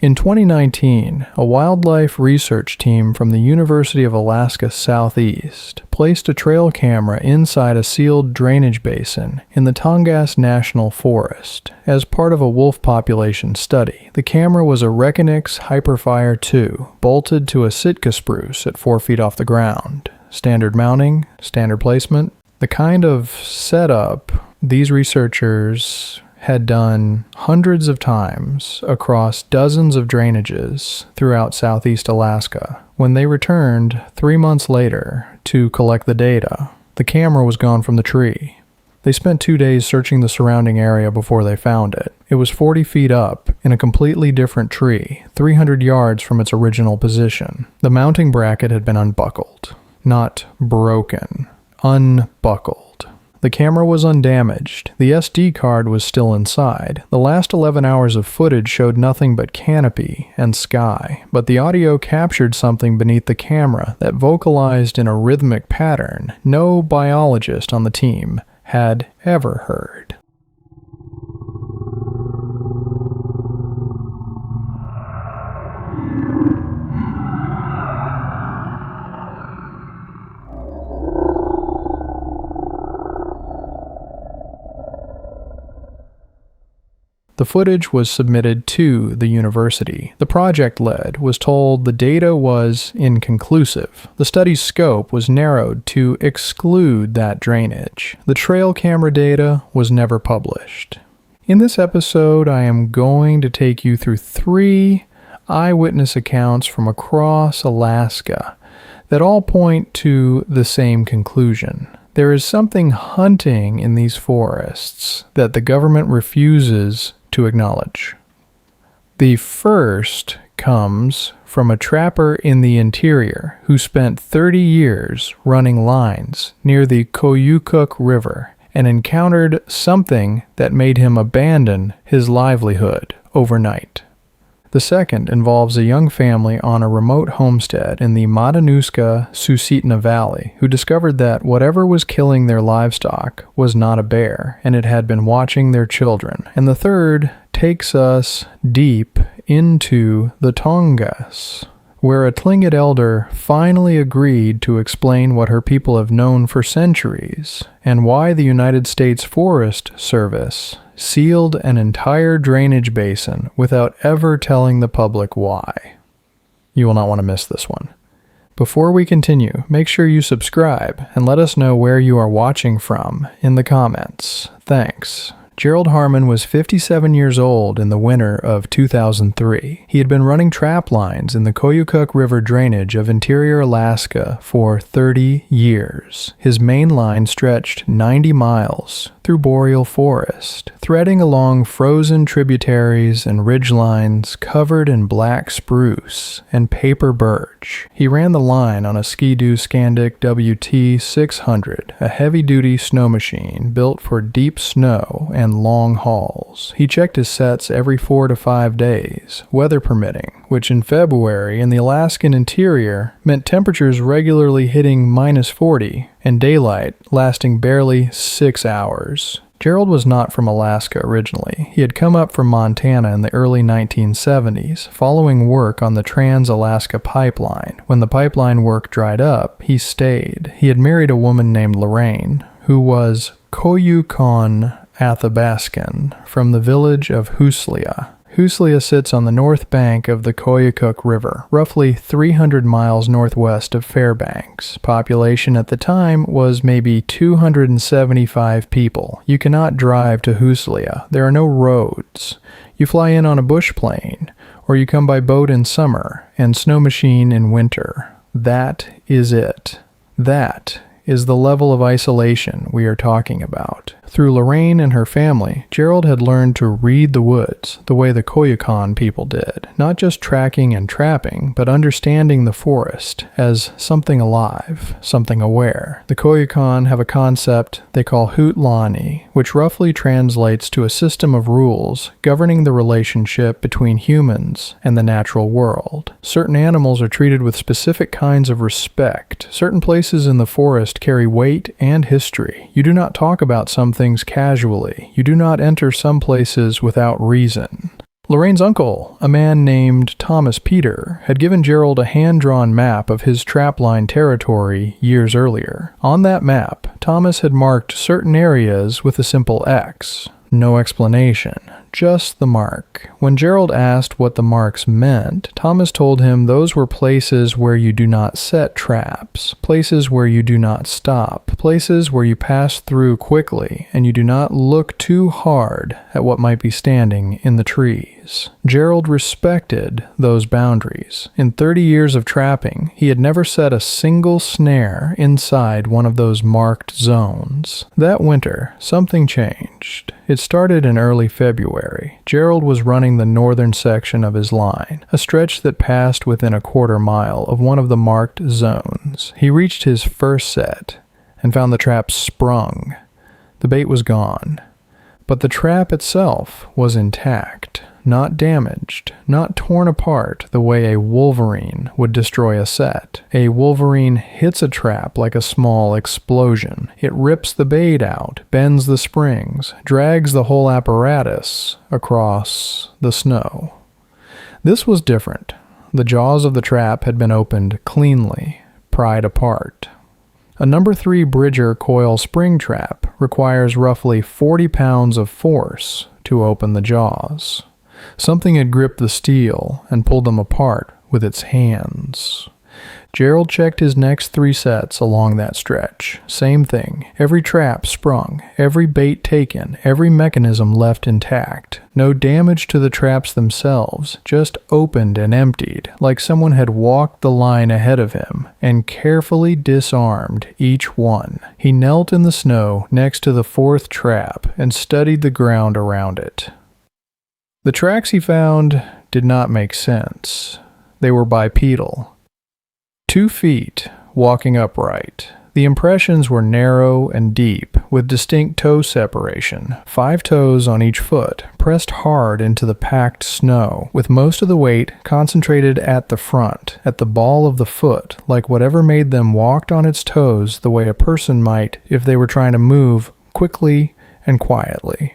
In 2019, a wildlife research team from the University of Alaska Southeast placed a trail camera inside a sealed drainage basin in the Tongass National Forest as part of a wolf population study. The camera was a Reckonix Hyperfire 2 bolted to a Sitka spruce at 4 feet off the ground. Standard mounting, standard placement. The kind of setup these researchers had done hundreds of times across dozens of drainages throughout southeast Alaska. When they returned 3 months later to collect the data, the camera was gone from the tree. They spent 2 days searching the surrounding area before they found it. It was 40 feet up in a completely different tree, 300 yards from its original position. The mounting bracket had been unbuckled, not broken, unbuckled. The camera was undamaged. The SD card was still inside. The last 11 hours of footage showed nothing but canopy and sky, but the audio captured something beneath the camera that vocalized in a rhythmic pattern no biologist on the team had ever heard. The footage was submitted to the university. The project lead was told the data was inconclusive. The study's scope was narrowed to exclude that drainage. The trail camera data was never published. In this episode, I am going to take you through 3 eyewitness accounts from across Alaska that all point to the same conclusion. There is something hunting in these forests that the government refuses to acknowledge. The first comes from a trapper in the interior who spent 30 years running lines near the Koyukuk River and encountered something that made him abandon his livelihood overnight. The second involves a young family on a remote homestead in the Matanuska-Susitna Valley who discovered that whatever was killing their livestock was not a bear, and it had been watching their children. And the third takes us deep into the Tongass, where a Tlingit elder finally agreed to explain what her people have known for centuries, and why the United States Forest Service sealed an entire drainage basin without ever telling the public why. You will not want to miss this one. Before we continue, make sure you subscribe and let us know where you are watching from in the comments. Thanks. Gerald Harmon was 57 years old in the winter of 2003. He had been running trap lines in the Koyukuk River drainage of interior Alaska for 30 years. His main line stretched 90 miles through boreal forest, threading along frozen tributaries and ridgelines covered in black spruce and paper birch. He ran the line on a Ski-Doo Scandic WT-600, a heavy-duty snow machine built for deep snow and long hauls. He checked his sets every 4 to 5 days, weather permitting, which in February in the Alaskan interior meant temperatures regularly hitting minus 40 and daylight lasting barely 6 hours. Gerald was not from Alaska originally. He had come up from Montana in the early 1970s, following work on the Trans-Alaska Pipeline. When the pipeline work dried up, he stayed. He had married a woman named Lorraine, who was Koyukon Athabaskan from the village of Huslia. Huslia sits on the north bank of the Koyukuk River, roughly 300 miles northwest of Fairbanks. Population at the time was maybe 275 people. You cannot drive to Huslia. There are no roads. You fly in on a bush plane, or you come by boat in summer and snow machine in winter. That is it. That is the level of isolation we are talking about. Through Lorraine and her family, Gerald had learned to read the woods the way the Koyukon people did, not just tracking and trapping, but understanding the forest as something alive, something aware. The Koyukon have a concept they call Hutlani, which roughly translates to a system of rules governing the relationship between humans and the natural world. Certain animals are treated with specific kinds of respect. Certain places in the forest carry weight and history. You do not talk about some things casually. You do not enter some places without reason. Lorraine's uncle, a man named Thomas Peter, had given Gerald a hand-drawn map of his trapline territory years earlier. On that map, Thomas had marked certain areas with a simple X. No explanation, just the mark. When Gerald asked what the marks meant, Thomas told him those were places where you do not set traps, places where you do not stop, places where you pass through quickly and you do not look too hard at what might be standing in the trees. Gerald respected those boundaries. In 30 years of trapping, he had never set a single snare inside one of those marked zones. That winter, something changed. It started in early February. Gerald was running the northern section of his line, a stretch that passed within a quarter mile of one of the marked zones. He reached his first set and found the trap sprung. The bait was gone, but the trap itself was intact, not damaged, not torn apart the way a wolverine would destroy a set. A wolverine hits a trap like a small explosion. It rips the bait out, bends the springs, drags the whole apparatus across the snow. This was different. The jaws of the trap had been opened cleanly, pried apart. A number 3 Bridger coil spring trap requires roughly 40 pounds of force to open the jaws. Something had gripped the steel and pulled them apart with its hands. Gerald checked his next 3 sets along that stretch. Same thing. Every trap sprung, every bait taken, every mechanism left intact. No damage to the traps themselves, just opened and emptied, like someone had walked the line ahead of him and carefully disarmed each one. He knelt in the snow next to the 4th trap and studied the ground around it. The tracks he found did not make sense. They were bipedal. 2 feet, walking upright. The impressions were narrow and deep, with distinct toe separation, 5 toes on each foot, pressed hard into the packed snow, with most of the weight concentrated at the front, at the ball of the foot, like whatever made them walked on its toes the way a person might if they were trying to move quickly and quietly.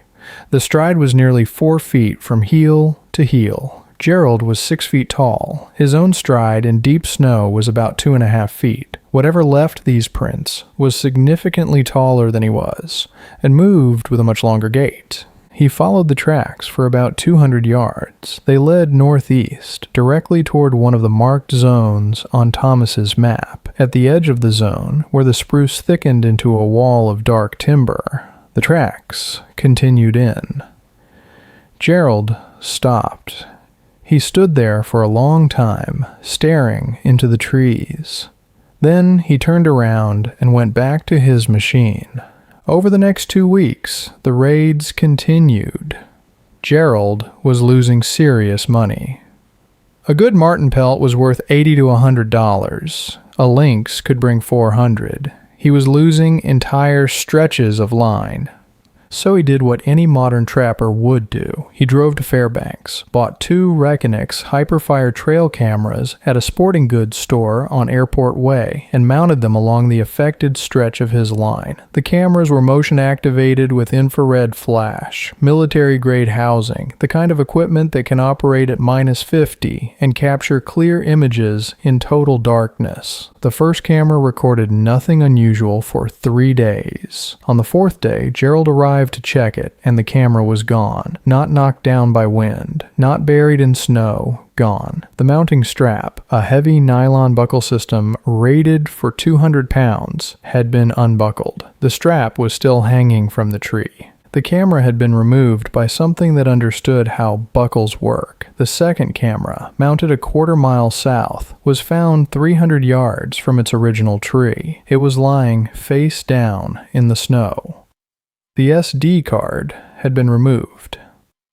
The stride was nearly 4 feet from heel to heel. Gerald was 6 feet tall. His own stride in deep snow was about 2.5 feet. Whatever left these prints was significantly taller than he was, and moved with a much longer gait. He followed the tracks for about 200 yards. They led northeast, directly toward one of the marked zones on Thomas's map. At the edge of the zone, where the spruce thickened into a wall of dark timber, the tracks continued in. Gerald stopped. He stood there for a long time, staring into the trees. Then he turned around and went back to his machine. Over the next 2 weeks, the raids continued. Gerald was losing serious money. A good marten pelt was worth $80 to $100. A lynx could bring $400. He was losing entire stretches of line. So he did what any modern trapper would do. He drove to Fairbanks, bought 2 Reconix Hyperfire trail cameras at a sporting goods store on Airport Way, and mounted them along the affected stretch of his line. The cameras were motion activated with infrared flash, military-grade housing, the kind of equipment that can operate at -50 and capture clear images in total darkness. The first camera recorded nothing unusual for 3 days. On the 4th day, Gerald arrived to check it, and the camera was gone. Not knocked down by wind, not buried in snow, gone. The mounting strap, a heavy nylon buckle system rated for 200 pounds, had been unbuckled. The strap was still hanging from the tree. The camera had been removed by something that understood how buckles work. The second camera, mounted a quarter-mile south, was found 300 yards from its original tree. It was lying face down in the snow. The SD card had been removed.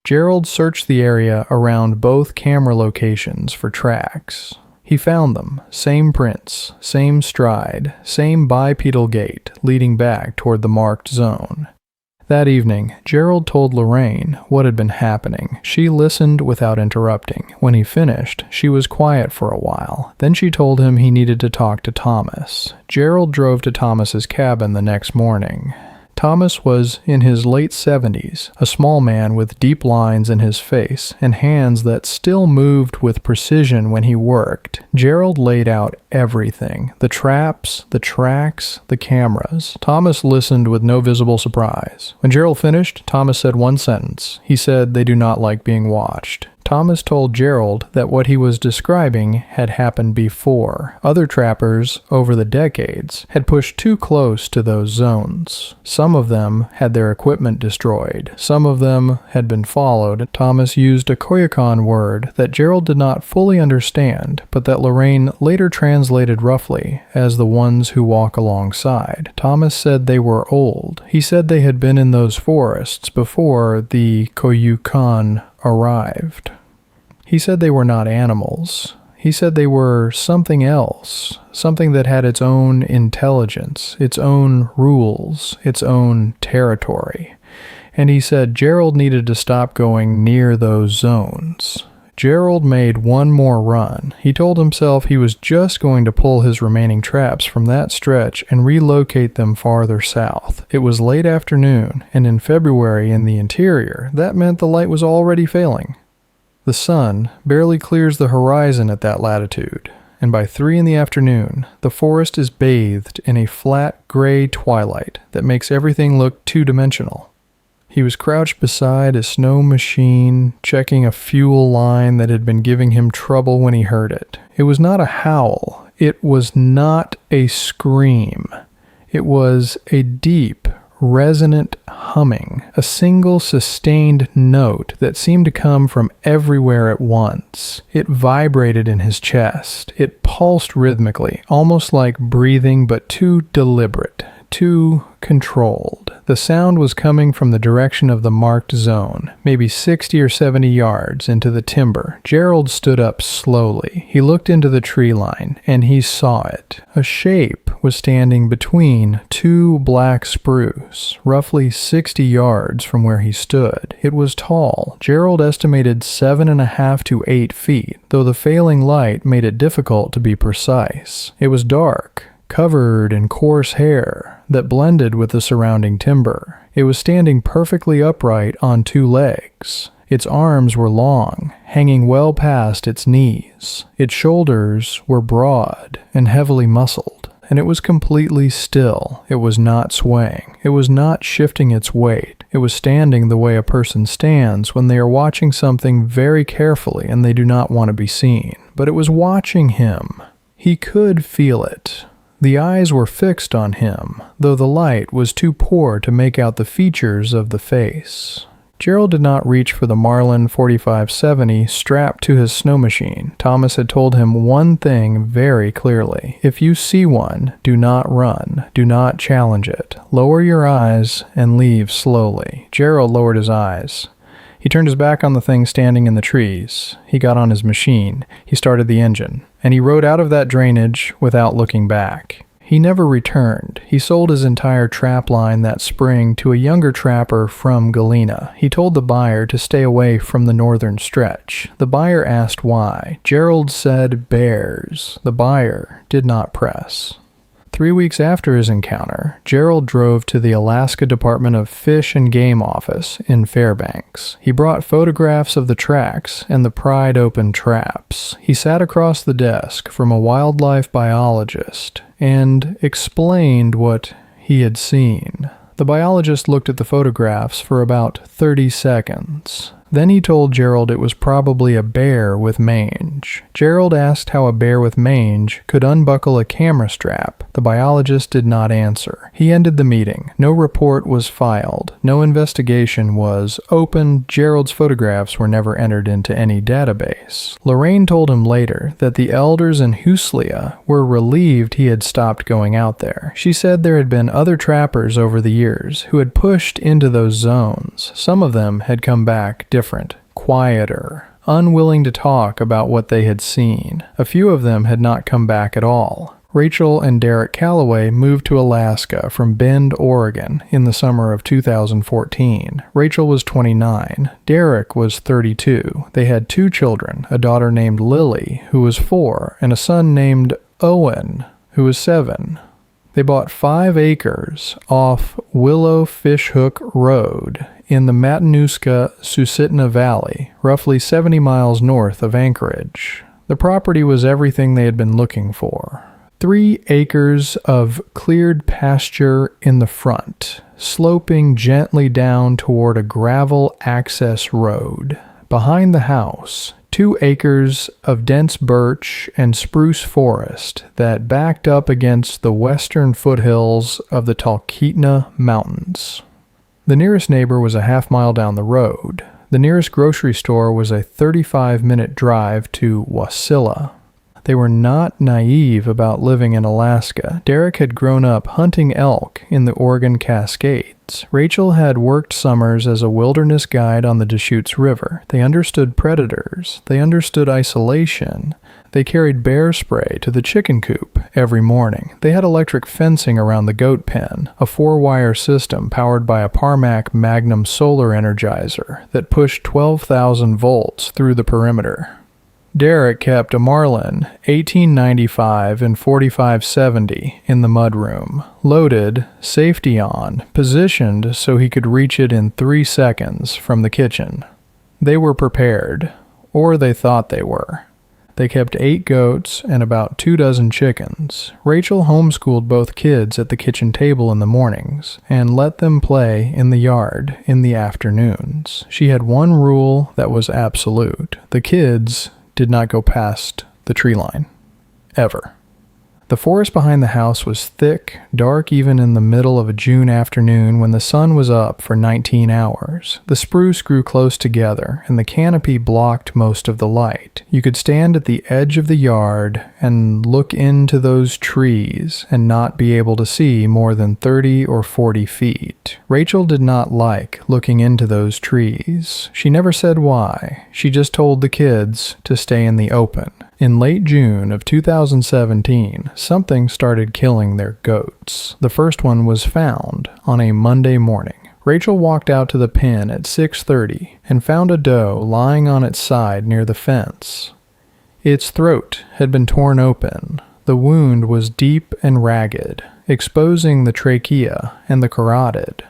Gerald searched the area around both camera locations for tracks. He found them. Same prints, same stride, same bipedal gait leading back toward the marked zone. That evening, Gerald told Lorraine what had been happening. She listened without interrupting. When he finished, she was quiet for a while. Then she told him he needed to talk to Thomas. Gerald drove to Thomas's cabin the next morning. Thomas was in his late 70s, a small man with deep lines in his face and hands that still moved with precision when he worked. Gerald laid out everything: the traps, the tracks, the cameras. Thomas listened with no visible surprise. When Gerald finished, Thomas said one sentence. He said they do not like being watched. Thomas told Gerald that what he was describing had happened before. Other trappers, over the decades, had pushed too close to those zones. Some of them had their equipment destroyed. Some of them had been followed. Thomas used a Koyukon word that Gerald did not fully understand, but that Lorraine later translated roughly as the ones who walk alongside. Thomas said they were old. He said they had been in those forests before the Koyukon arrived. He said they were not animals. He said they were something else, something that had its own intelligence, its own rules, its own territory. And he said Gerald needed to stop going near those zones. Gerald made one more run. He told himself he was just going to pull his remaining traps from that stretch and relocate them farther south. It was late afternoon, and in February in the interior, that meant the light was already failing. The sun barely clears the horizon at that latitude, and by 3 in the afternoon, the forest is bathed in a flat gray twilight that makes everything look two-dimensional. He was crouched beside a snow machine, checking a fuel line that had been giving him trouble when he heard it. It was not a howl. It was not a scream. It was a deep, resonant humming, a single sustained note that seemed to come from everywhere at once. It vibrated in his chest. It pulsed rhythmically, almost like breathing, but too deliberate, too controlled. The sound was coming from the direction of the marked zone, maybe 60 or 70 yards into the timber. Gerald stood up slowly. He looked into the tree line, and he saw it. A shape was standing between two black spruce, roughly 60 yards from where he stood. It was tall. Gerald estimated 7.5 to 8 feet, though the failing light made it difficult to be precise. It was dark, covered in coarse hair that blended with the surrounding timber. It was standing perfectly upright on 2 legs. Its arms were long, hanging well past its knees. Its shoulders were broad and heavily muscled, and it was completely still. It was not swaying. It was not shifting its weight. It was standing the way a person stands when they are watching something very carefully and they do not want to be seen. But it was watching him. He could feel it. The eyes were fixed on him, though the light was too poor to make out the features of the face. Gerald did not reach for the Marlin 4570 strapped to his snow machine. Thomas had told him one thing very clearly. If you see one, do not run. Do not challenge it. Lower your eyes and leave slowly. Gerald lowered his eyes. He turned his back on the thing standing in the trees. He got on his machine. He started the engine, and he rode out of that drainage without looking back. He never returned. He sold his entire trap line that spring to a younger trapper from Galena. He told the buyer to stay away from the northern stretch. The buyer asked why. Gerald said bears. The buyer did not press. 3 weeks after his encounter, Gerald drove to the Alaska Department of Fish and Game office in Fairbanks. He brought photographs of the tracks and the pried open traps. He sat across the desk from a wildlife biologist and explained what he had seen. The biologist looked at the photographs for about 30 seconds. Then he told Gerald it was probably a bear with mange. Gerald asked how a bear with mange could unbuckle a camera strap. The biologist did not answer. He ended the meeting. No report was filed. No investigation was opened. Gerald's photographs were never entered into any database. Lorraine told him later that the elders in Huslia were relieved he had stopped going out there. She said there had been other trappers over the years who had pushed into those zones. Some of them had come back different, quieter, unwilling to talk about what they had seen. A few of them had not come back at all. Rachel and Derek Calloway moved to Alaska from Bend, Oregon in the summer of 2014. Rachel was 29. Derek was 32. They had 2 children, a daughter named Lily, who was 4, and a son named Owen, who was 7. They bought 5 acres off Willow Fishhook Road in the Matanuska-Susitna Valley, roughly 70 miles north of Anchorage. The property was everything they had been looking for. 3 acres of cleared pasture in the front, sloping gently down toward a gravel access road. Behind the house, 2 acres of dense birch and spruce forest that backed up against the western foothills of the Talkeetna Mountains. The nearest neighbor was a half-mile down the road. The nearest grocery store was a 35-minute drive to Wasilla. They were not naive about living in Alaska. Derek had grown up hunting elk in the Oregon Cascades. Rachel had worked summers as a wilderness guide on the Deschutes River. They understood predators. They understood isolation. They carried bear spray to the chicken coop every morning. They had electric fencing around the goat pen, a 4-wire system powered by a Parmac Magnum solar energizer that pushed 12,000 volts through the perimeter. Derek kept a Marlin 1895 and 4570 in the mudroom, loaded, safety on, positioned so he could reach it in 3 seconds from the kitchen. They were prepared, or they thought they were. They kept 8 goats and about 24 chickens. Rachel homeschooled both kids at the kitchen table in the mornings and let them play in the yard in the afternoons. She had one rule that was absolute. The kids did not go past the tree line. Ever. The forest behind the house was thick, dark even in the middle of a June afternoon when the sun was up for 19 hours. The spruce grew close together, and the canopy blocked most of the light. You could stand at the edge of the yard and look into those trees and not be able to see more than 30 or 40 feet. Rachel did not like looking into those trees. She never said why. She just told the kids to stay in the open. In late June of 2017, something started killing their goats. The first one was found on a Monday morning. Rachel walked out to the pen at 6:30 and found a doe lying on its side near the fence. Its throat had been torn open. The wound was deep and ragged, exposing the trachea and the carotid.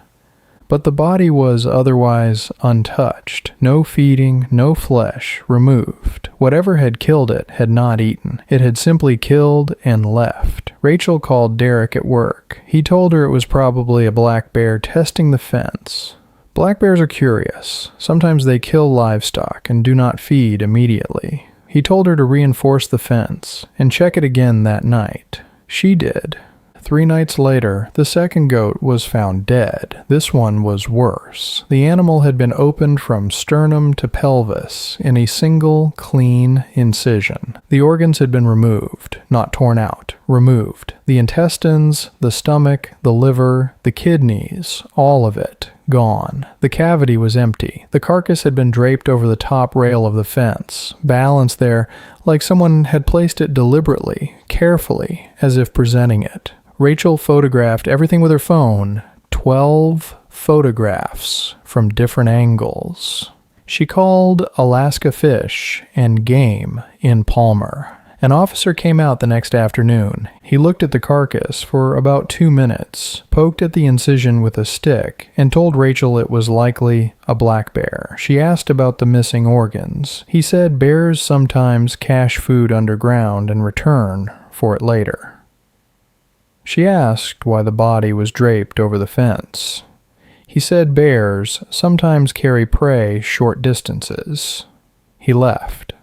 But the body was otherwise untouched. No feeding, no flesh removed. Whatever had killed it had not eaten. It had simply killed and left. Rachel called Derek at work. He told her it was probably a black bear testing the fence. Black bears are curious. Sometimes they kill livestock and do not feed immediately. He told her to reinforce the fence and check it again that night. She did. 3 nights later, the second goat was found dead. This one was worse. The animal had been opened from sternum to pelvis in a single, clean incision. The organs had been removed, not torn out, removed. The intestines, the stomach, the liver, the kidneys, all of it, gone. The cavity was empty. The carcass had been draped over the top rail of the fence, balanced there like someone had placed it deliberately, carefully, as if presenting it. Rachel photographed everything with her phone, 12 photographs from different angles. She called Alaska Fish and Game in Palmer. An officer came out the next afternoon. He looked at the carcass for about 2 minutes, poked at the incision with a stick, and told Rachel it was likely a black bear. She asked about the missing organs. He said bears sometimes cache food underground and return for it later. She asked why the body was draped over the fence. He said bears sometimes carry prey short distances. He left.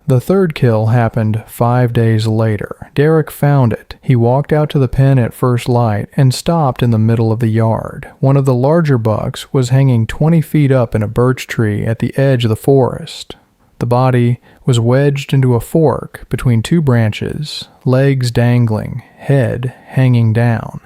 The third kill happened 5 days later. Derek found it. He walked out to the pen at first light and stopped in the middle of the yard. One of the larger bucks was hanging 20 feet up in a birch tree at the edge of the forest. The body was wedged into a fork between 2 branches, legs dangling, head hanging down.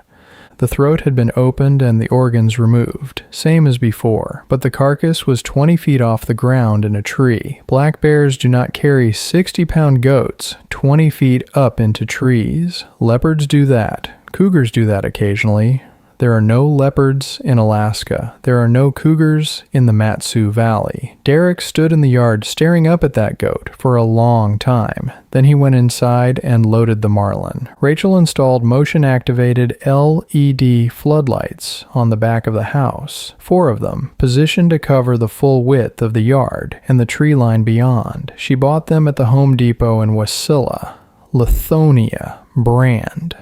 The throat had been opened and the organs removed, same as before, but the carcass was 20 feet off the ground in a tree. Black bears do not carry 60-pound goats 20 feet up into trees. Leopards do that. Cougars do that occasionally. There are no leopards in Alaska. There are no cougars in the Matsu Valley. Derek stood in the yard staring up at that goat for a long time. Then he went inside and loaded the Marlin. Rachel installed motion-activated LED floodlights on the back of the house, 4 of them, positioned to cover the full width of the yard and the tree line beyond. She bought them at the Home Depot in Wasilla, Lithonia brand.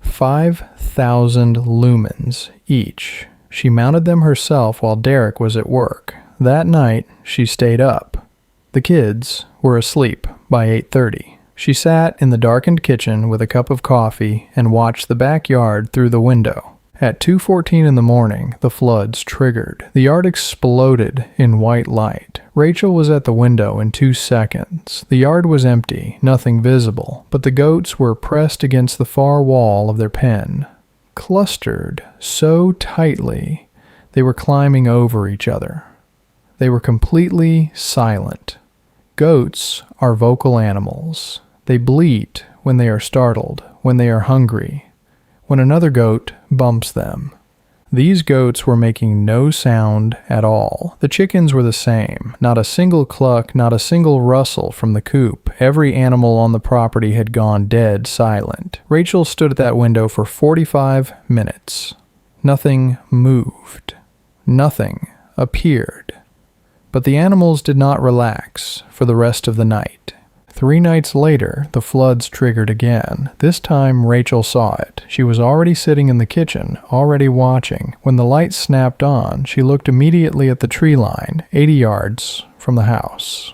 5,000 lumens each. She mounted them herself while Derek was at work. That night, she stayed up. The kids were asleep by 8:30. She sat in the darkened kitchen with a cup of coffee and watched the backyard through the window. At 2:14 in the morning, the floods triggered. The yard exploded in white light. Rachel was at the window in 2 seconds. The yard was empty, nothing visible, but the goats were pressed against the far wall of their pen, clustered so tightly they were climbing over each other. They were completely silent. Goats are vocal animals. They bleat when they are startled, when they are hungry, when another goat bumps them. These goats were making no sound at all. The chickens were the same. Not a single cluck, not a single rustle from the coop. Every animal on the property had gone dead silent. Rachel stood at that window for 45 minutes. Nothing moved. Nothing appeared. But the animals did not relax for the rest of the night. 3 nights later, the floods triggered again. This time, Rachel saw it. She was already sitting in the kitchen, already watching. When the light snapped on, she looked immediately at the tree line, 80 yards from the house.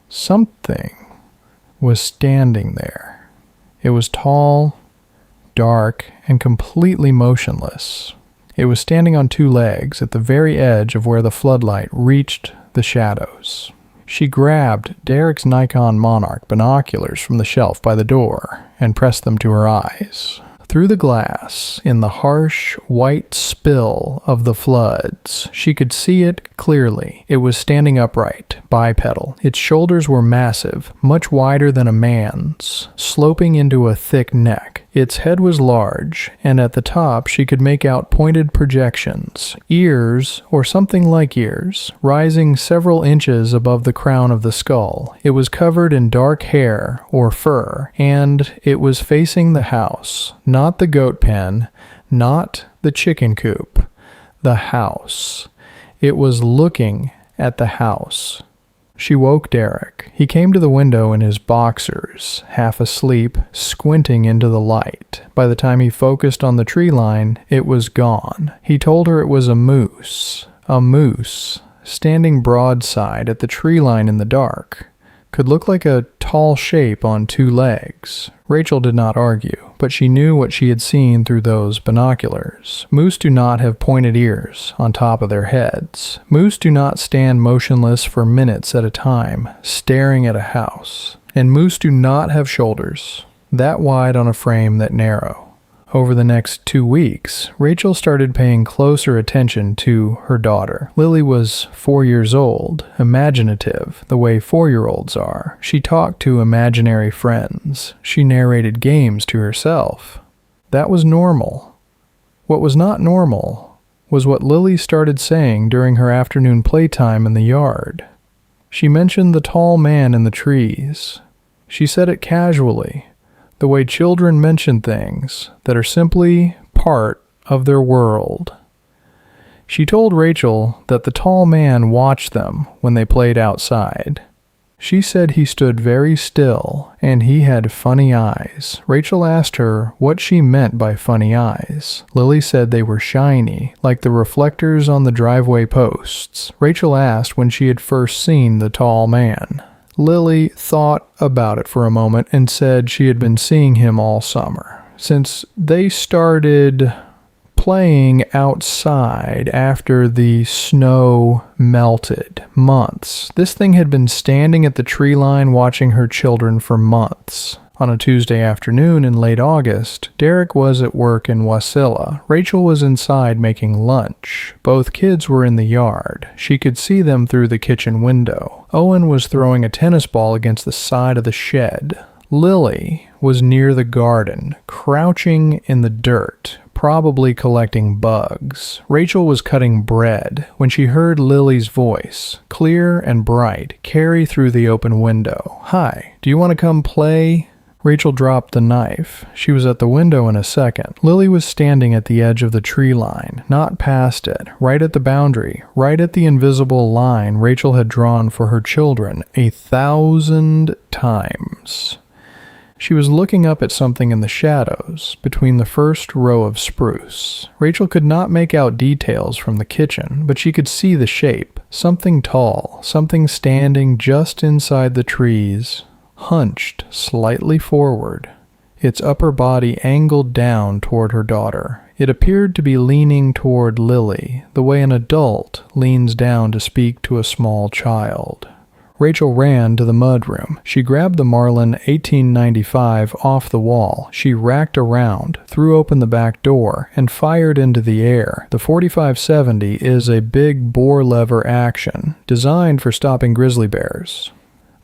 Something was standing there. It was tall, dark, and completely motionless. It was standing on 2 legs at the very edge of where the floodlight reached the shadows. She grabbed Derek's Nikon Monarch binoculars from the shelf by the door and pressed them to her eyes. Through the glass, in the harsh, white spill of the floods, she could see it clearly. It was standing upright, bipedal. Its shoulders were massive, much wider than a man's, sloping into a thick neck. Its head was large, and at the top she could make out pointed projections, ears, or something like ears, rising several inches above the crown of the skull. It was covered in dark hair or fur, and it was facing the house. Not the goat pen, not the chicken coop. The house. It was looking at the house. She woke Derek. He came to the window in his boxers, half asleep, squinting into the light. By the time he focused on the tree line, it was gone. He told her it was a moose, standing broadside at the tree line in the dark. Could look like a tall shape on 2 legs. Rachel did not argue, but she knew what she had seen through those binoculars. Moose do not have pointed ears on top of their heads. Moose do not stand motionless for minutes at a time, staring at a house. And moose do not have shoulders that wide on a frame that narrow. Over the next 2 weeks, Rachel started paying closer attention to her daughter. Lily was 4 years old, imaginative, the way 4-year-olds are. She talked to imaginary friends. She narrated games to herself. That was normal. What was not normal was what Lily started saying during her afternoon playtime in the yard. She mentioned the tall man in the trees. She said it casually, the way children mention things that are simply part of their world. She told Rachel that the tall man watched them when they played outside. She said he stood very still and he had funny eyes. Rachel asked her what she meant by funny eyes. Lily said they were shiny, like the reflectors on the driveway posts. Rachel asked when she had first seen the tall man. Lily thought about it for a moment and said she had been seeing him all summer, since they started playing outside after the snow melted. Months. This thing had been standing at the tree line watching her children for months. On a Tuesday afternoon in late August, Derek was at work in Wasilla. Rachel was inside making lunch. Both kids were in the yard. She could see them through the kitchen window. Owen was throwing a tennis ball against the side of the shed. Lily was near the garden, crouching in the dirt, probably collecting bugs. Rachel was cutting bread when she heard Lily's voice, clear and bright, carry through the open window. "Hi, do you want to come play?" Rachel dropped the knife. She was at the window in a second. Lily was standing at the edge of the tree line, not past it, right at the boundary, right at the invisible line Rachel had drawn for her children 1,000 times. She was looking up at something in the shadows, between the first row of spruce. Rachel could not make out details from the kitchen, but she could see the shape. Something tall, something standing just inside the trees, hunched slightly forward, its upper body angled down toward her daughter. It appeared to be leaning toward Lily, the way an adult leans down to speak to a small child. Rachel ran to the mudroom. She grabbed the Marlin 1895 off the wall. She racked around, threw open the back door, and fired into the air. The 4570 is a big bore lever action, designed for stopping grizzly bears.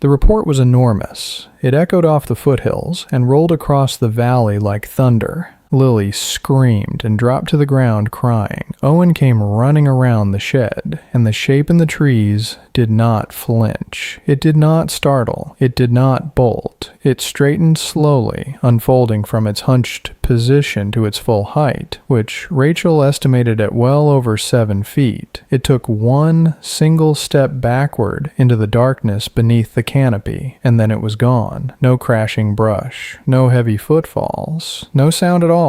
The report was enormous. It echoed off the foothills and rolled across the valley like thunder. Lily screamed and dropped to the ground crying. Owen came running around the shed, and the shape in the trees did not flinch. It did not startle. It did not bolt. It straightened slowly, unfolding from its hunched position to its full height, which Rachel estimated at well over 7 feet. It took one single step backward into the darkness beneath the canopy, and then it was gone. No crashing brush, no heavy footfalls, no sound at all.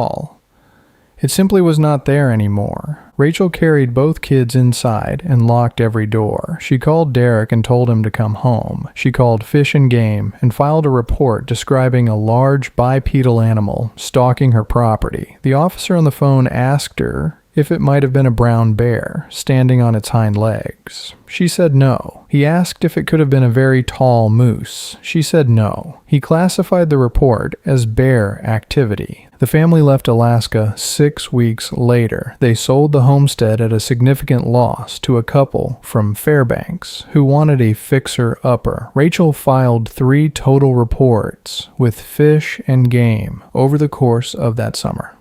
It simply was not there anymore. Rachel carried both kids inside and locked every door. She called Derek and told him to come home. She called Fish and Game and filed a report describing a large bipedal animal stalking her property. The officer on the phone asked her if it might have been a brown bear standing on its hind legs. She said no. He asked if it could have been a very tall moose. She said no. He classified the report as bear activity. The family left Alaska 6 weeks later. They sold the homestead at a significant loss to a couple from Fairbanks who wanted a fixer-upper. Rachel filed 3 total reports with Fish and Game over the course of that summer.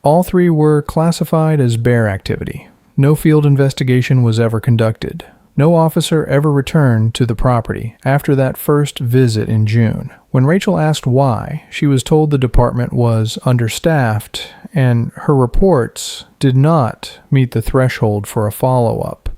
All 3 were classified as bear activity. No field investigation was ever conducted. No officer ever returned to the property after that first visit in June. When Rachel asked why, she was told the department was understaffed and her reports did not meet the threshold for a follow-up.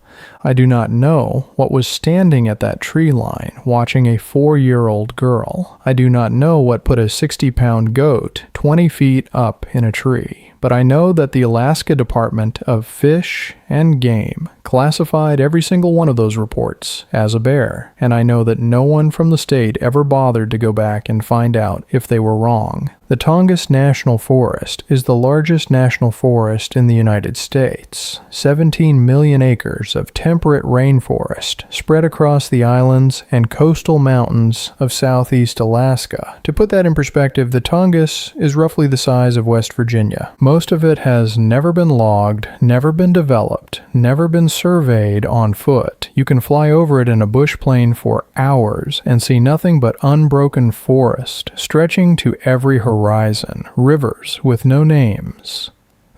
I do not know what was standing at that tree line watching a 4-year-old girl. I do not know what put a 60-pound goat 20 feet up in a tree. But I know that the Alaska Department of Fish and Game classified every single one of those reports as a bear, and I know that no one from the state ever bothered to go back and find out if they were wrong. The Tongass National Forest is the largest national forest in the United States. 17 million acres of temperate rainforest spread across the islands and coastal mountains of southeast Alaska. To put that in perspective, the Tongass is roughly the size of West Virginia. Most of it has never been logged, never been developed, never been surveyed on foot. You can fly over it in a bush plane for hours and see nothing but unbroken forest stretching to every horizon, rivers with no names,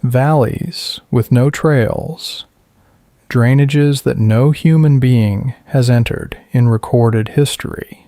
valleys with no trails, drainages that no human being has entered in recorded history.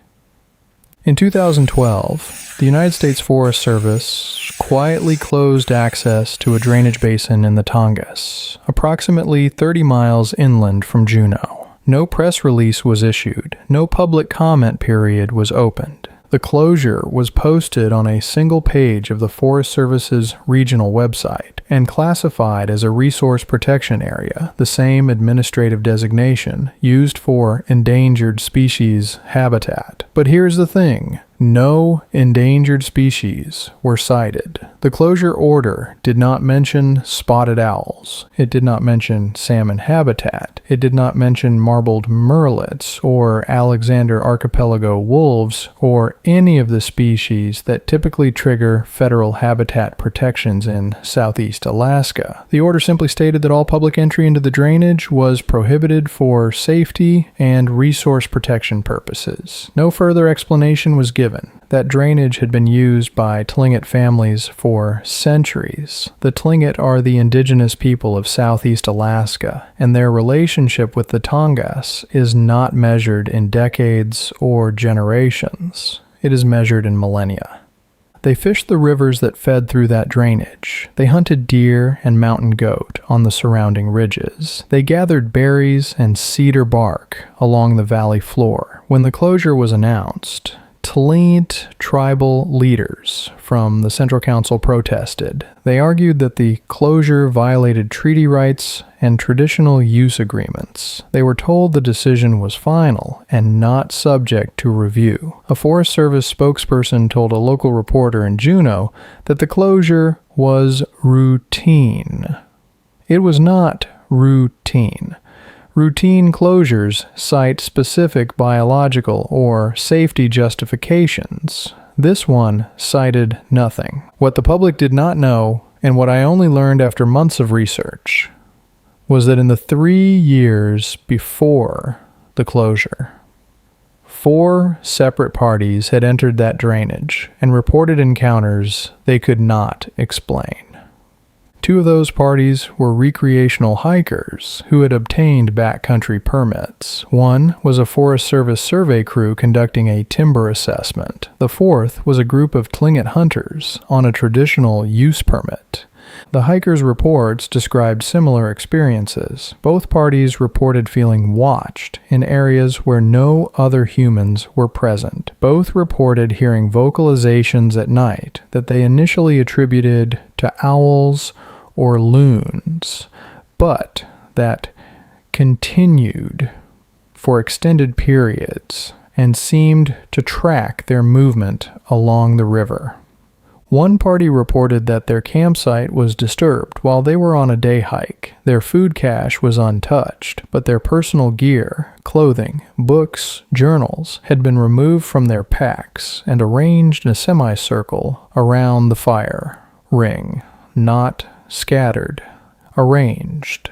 In 2012, the United States Forest Service quietly closed access to a drainage basin in the Tongass, approximately 30 miles inland from Juneau. No press release was issued. No public comment period was opened. The closure was posted on a single page of the Forest Service's regional website and classified as a resource protection area, the same administrative designation used for endangered species habitat. But here's the thing. No endangered species were cited. The closure order did not mention spotted owls. It did not mention salmon habitat. It did not mention marbled murrelets or Alexander archipelago wolves or any of the species that typically trigger federal habitat protections in southeast Alaska. The order simply stated that all public entry into the drainage was prohibited for safety and resource protection purposes. No further explanation was given. that drainage had been used by Tlingit families for centuries. The Tlingit are the indigenous people of southeast Alaska, and their relationship with the Tongass is not measured in decades or generations. It is measured in millennia. They fished the rivers that fed through that drainage. They hunted deer and mountain goat on the surrounding ridges. They gathered berries and cedar bark along the valley floor. When the closure was announced, Tlingit tribal leaders from the Central Council protested. They argued that the closure violated treaty rights and traditional use agreements. They were told the decision was final and not subject to review. A Forest Service spokesperson told a local reporter in Juneau that the closure was routine. It was not routine. Routine closures cite specific biological or safety justifications. This one cited nothing. What the public did not know, and what I only learned after months of research, was that in the 3 years before the closure, 4 separate parties had entered that drainage and reported encounters they could not explain. 2 of those parties were recreational hikers who had obtained backcountry permits. One was a Forest Service survey crew conducting a timber assessment. The 4th was a group of Tlingit hunters on a traditional use permit. The hikers' reports described similar experiences. Both parties reported feeling watched in areas where no other humans were present. Both reported hearing vocalizations at night that they initially attributed to owls or loons, but that continued for extended periods and seemed to track their movement along the river. One party reported that their campsite was disturbed while they were on a day hike. Their food cache was untouched, but their personal gear, clothing, books, journals had been removed from their packs and arranged in a semicircle around the fire ring, not scattered, arranged.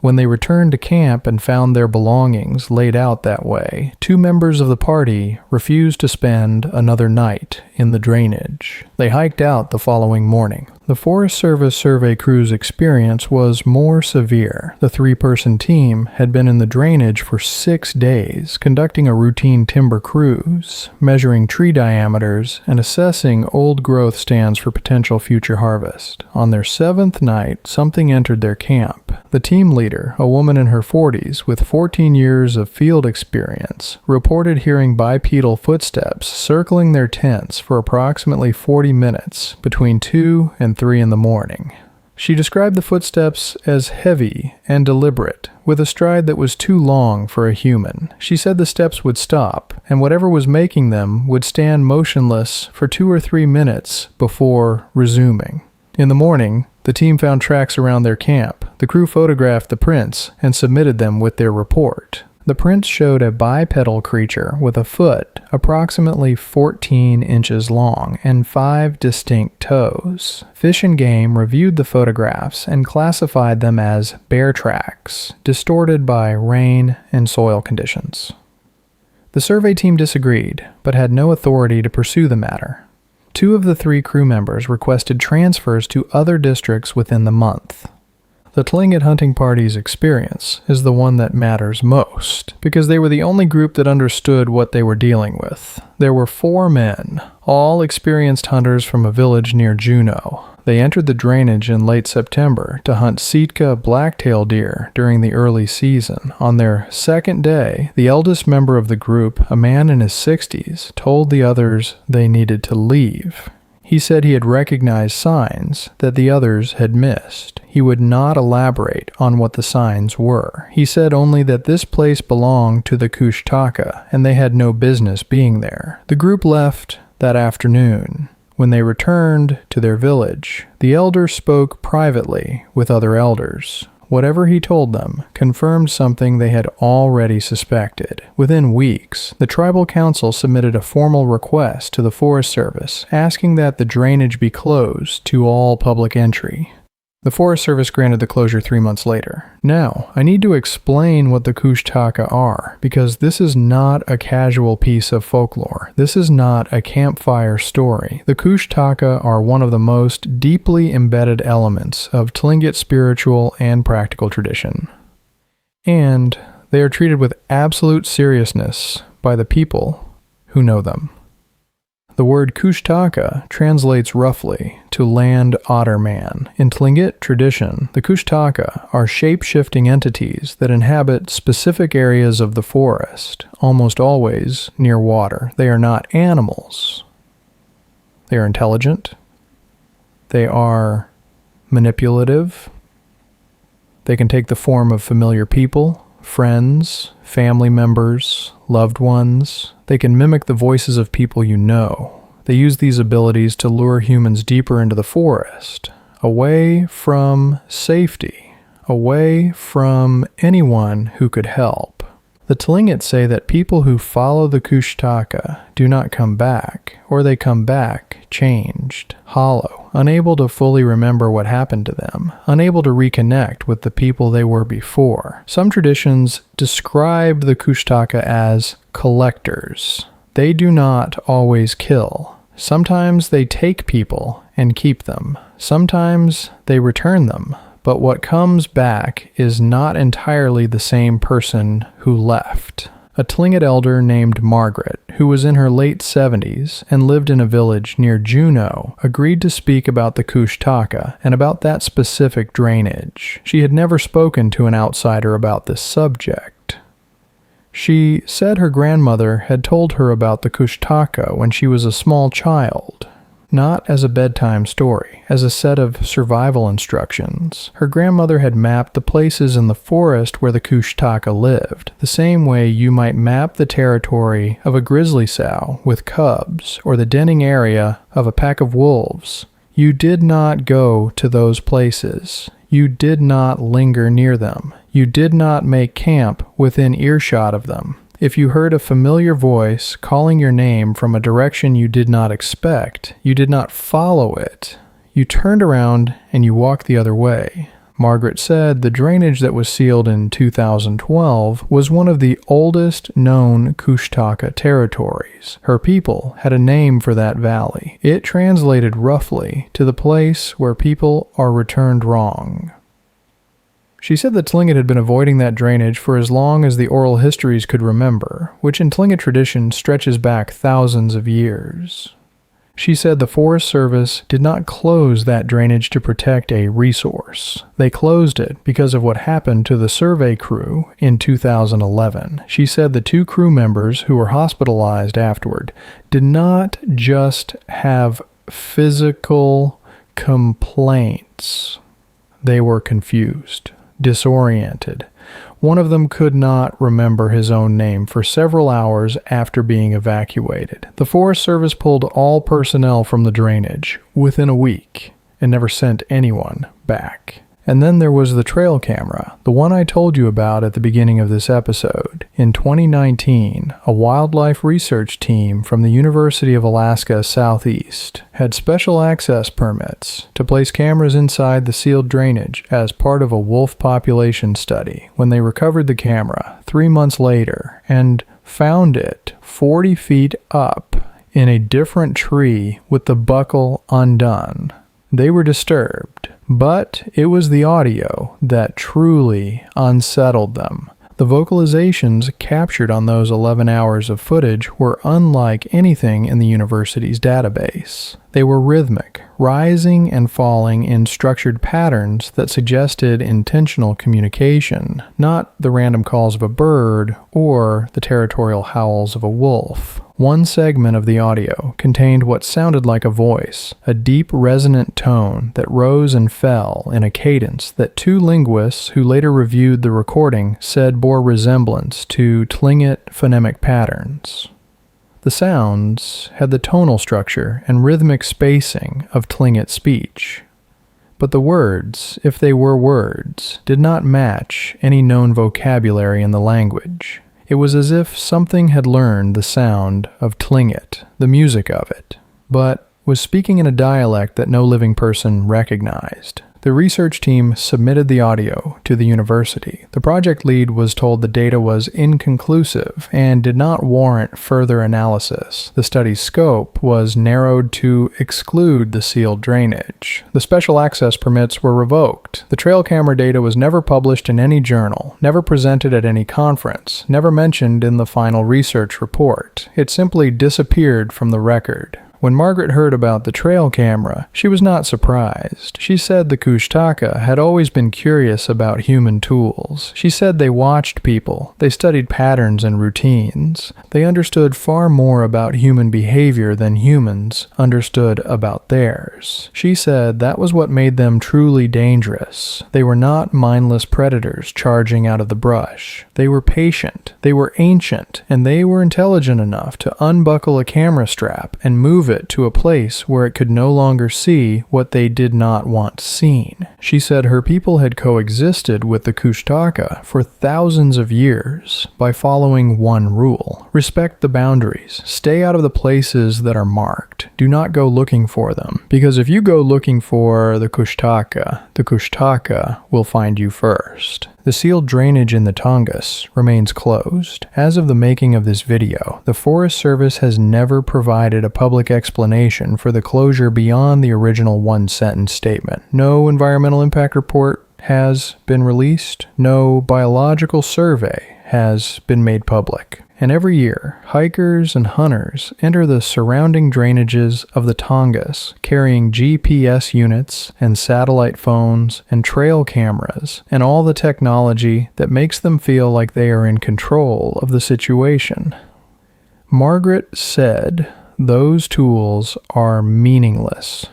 When they returned to camp and found their belongings laid out that way, 2 members of the party refused to spend another night in the drainage. They hiked out the following morning. The Forest Service survey crew's experience was more severe. The 3-person team had been in the drainage for 6 days, conducting a routine timber cruise, measuring tree diameters, and assessing old growth stands for potential future harvest. On their 7th night, something entered their camp. The team leader, a woman in her 40s with 14 years of field experience, reported hearing bipedal footsteps circling their tents for approximately 40 minutes between 2 and 3 in the morning. She described the footsteps as heavy and deliberate, with a stride that was too long for a human. She said the steps would stop, and whatever was making them would stand motionless for 2 or 3 minutes before resuming. In the morning, the team found tracks around their camp. The crew photographed the prints and submitted them with their report. The prints showed a bipedal creature with a foot approximately 14 inches long and 5 distinct toes. Fish and Game reviewed the photographs and classified them as bear tracks, distorted by rain and soil conditions. The survey team disagreed, but had no authority to pursue the matter. 2 of the 3 crew members requested transfers to other districts within the month. The Tlingit hunting party's experience is the one that matters most, because they were the only group that understood what they were dealing with. There were 4 men, all experienced hunters from a village near Juneau. They entered the drainage in late September to hunt Sitka blacktail deer during the early season. On their 2nd day, the eldest member of the group, a man in his 60s, told the others they needed to leave. He said he had recognized signs that the others had missed. He would not elaborate on what the signs were. He said only that this place belonged to the Kushtaka, and they had no business being there. The group left that afternoon. When they returned to their village, the elder spoke privately with other elders. Whatever he told them confirmed something they had already suspected. Within weeks, the tribal council submitted a formal request to the Forest Service asking that the drainage be closed to all public entry. The Forest Service granted the closure 3 months later. Now, I need to explain what the Kushtaka are, because this is not a casual piece of folklore. This is not a campfire story. The Kushtaka are one of the most deeply embedded elements of Tlingit spiritual and practical tradition. And they are treated with absolute seriousness by the people who know them. The word Kushtaka translates roughly to land otter man. In Tlingit tradition, the Kushtaka are shape-shifting entities that inhabit specific areas of the forest, almost always near water. They are not animals. They are intelligent. They are manipulative. They can take the form of familiar people, friends, family members, loved ones. They can mimic the voices of people you know. They use these abilities to lure humans deeper into the forest, away from safety, away from anyone who could help. The Tlingit say that people who follow the Kushtaka do not come back, or they come back changed, hollow, unable to fully remember what happened to them, unable to reconnect with the people they were before. Some traditions describe the Kushtaka as collectors. They do not always kill. Sometimes they take people and keep them. Sometimes they return them. But what comes back is not entirely the same person who left. A Tlingit elder named Margaret, who was in her late 70s and lived in a village near Juneau, agreed to speak about the Kushtaka and about that specific drainage. She had never spoken to an outsider about this subject. She said her grandmother had told her about the Kushtaka when she was a small child. Not as a bedtime story, as a set of survival instructions. Her grandmother had mapped the places in the forest where the Kushtaka lived, the same way you might map the territory of a grizzly sow with cubs, or the denning area of a pack of wolves. You did not go to those places. You did not linger near them. You did not make camp within earshot of them. If you heard a familiar voice calling your name from a direction you did not expect, you did not follow it. You turned around and you walked the other way. Margaret said the drainage that was sealed in 2012 was one of the oldest known Kushtaka territories. Her people had a name for that valley. It translated roughly to the place where people are returned wrong. She said that Tlingit had been avoiding that drainage for as long as the oral histories could remember, which in Tlingit tradition stretches back thousands of years. She said the Forest Service did not close that drainage to protect a resource. They closed it because of what happened to the survey crew in 2011. She said the 2 crew members who were hospitalized afterward did not just have physical complaints. They were confused, disoriented. One of them could not remember his own name for several hours after being evacuated. The Forest Service pulled all personnel from the drainage within a week and never sent anyone back. And then there was the trail camera, the one I told you about at the beginning of this episode. In 2019, a wildlife research team from the University of Alaska Southeast had special access permits to place cameras inside the sealed drainage as part of a wolf population study when they recovered the camera 3 months later and found it 40 feet up in a different tree with the buckle undone. They were disturbed, but it was the audio that truly unsettled them. The vocalizations captured on those 11 hours of footage were unlike anything in the university's database. They were rhythmic, rising and falling in structured patterns that suggested intentional communication, not the random calls of a bird or the territorial howls of a wolf. One segment of the audio contained what sounded like a voice, a deep resonant tone that rose and fell in a cadence that 2 linguists who later reviewed the recording said bore resemblance to Tlingit phonemic patterns. The sounds had the tonal structure and rhythmic spacing of Tlingit speech. But the words, if they were words, did not match any known vocabulary in the language. It was as if something had learned the sound of Tlingit, the music of it, but was speaking in a dialect that no living person recognized. The research team submitted the audio to the university. The project lead was told the data was inconclusive and did not warrant further analysis. The study's scope was narrowed to exclude the sealed drainage. The special access permits were revoked. The trail camera data was never published in any journal, never presented at any conference, never mentioned in the final research report. It simply disappeared from the record. When Margaret heard about the trail camera, she was not surprised. She said the Kushtaka had always been curious about human tools. She said they watched people, they studied patterns and routines. They understood far more about human behavior than humans understood about theirs. She said that was what made them truly dangerous. They were not mindless predators charging out of the brush. They were patient, they were ancient, and they were intelligent enough to unbuckle a camera strap and move it to a place where it could no longer see what they did not want seen. She said her people had coexisted with the Kushtaka for thousands of years by following one rule: respect the boundaries, stay out of the places that are marked, do not go looking for them, because if you go looking for the Kushtaka will find you first. The sealed drainage in the Tongass remains closed. As of the making of this video, the Forest Service has never provided a public explanation for the closure beyond the original one-sentence statement. No environmental impact report has been released. No biological survey has been made public. And every year, hikers and hunters enter the surrounding drainages of the Tongass, carrying GPS units and satellite phones and trail cameras and all the technology that makes them feel like they are in control of the situation. Margaret said those tools are meaningless.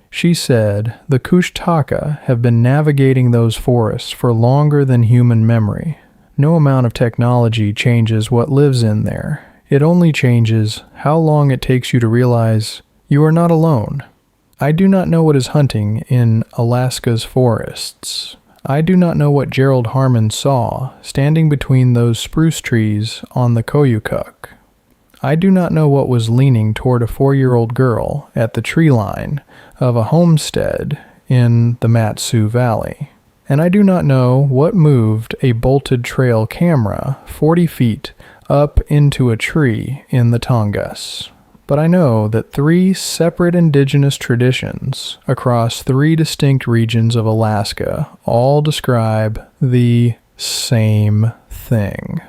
She said the Kushtaka have been navigating those forests for longer than human memory. No amount of technology changes what lives in there. It only changes how long it takes you to realize you are not alone. I do not know what is hunting in Alaska's forests. I do not know what Gerald Harmon saw standing between those spruce trees on the Koyukuk. I do not know what was leaning toward a 4-year-old girl at the tree line of a homestead in the Matsu Valley. And I do not know what moved a bolted trail camera 40 feet up into a tree in the Tongass. But I know that 3 separate indigenous traditions across 3 distinct regions of Alaska all describe the same thing.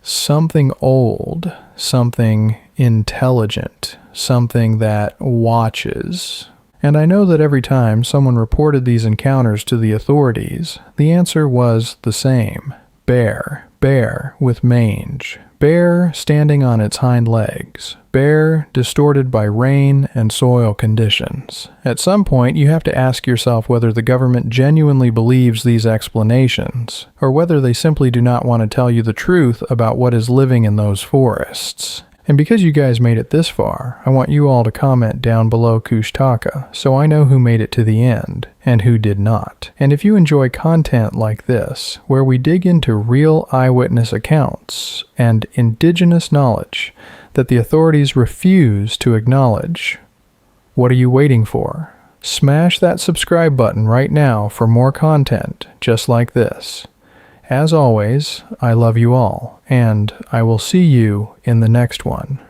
Something old, something intelligent, something that watches. And I know that every time someone reported these encounters to the authorities, the answer was the same. Bear, bear with mange, bear standing on its hind legs, bear distorted by rain and soil conditions. At some point, you have to ask yourself whether the government genuinely believes these explanations, or whether they simply do not want to tell you the truth about what is living in those forests. And because you guys made it this far, I want you all to comment down below Kushtaka so I know who made it to the end and who did not. And if you enjoy content like this, where we dig into real eyewitness accounts and indigenous knowledge that the authorities refuse to acknowledge, what are you waiting for? Smash that subscribe button right now for more content just like this. As always, I love you all, and I will see you in the next one.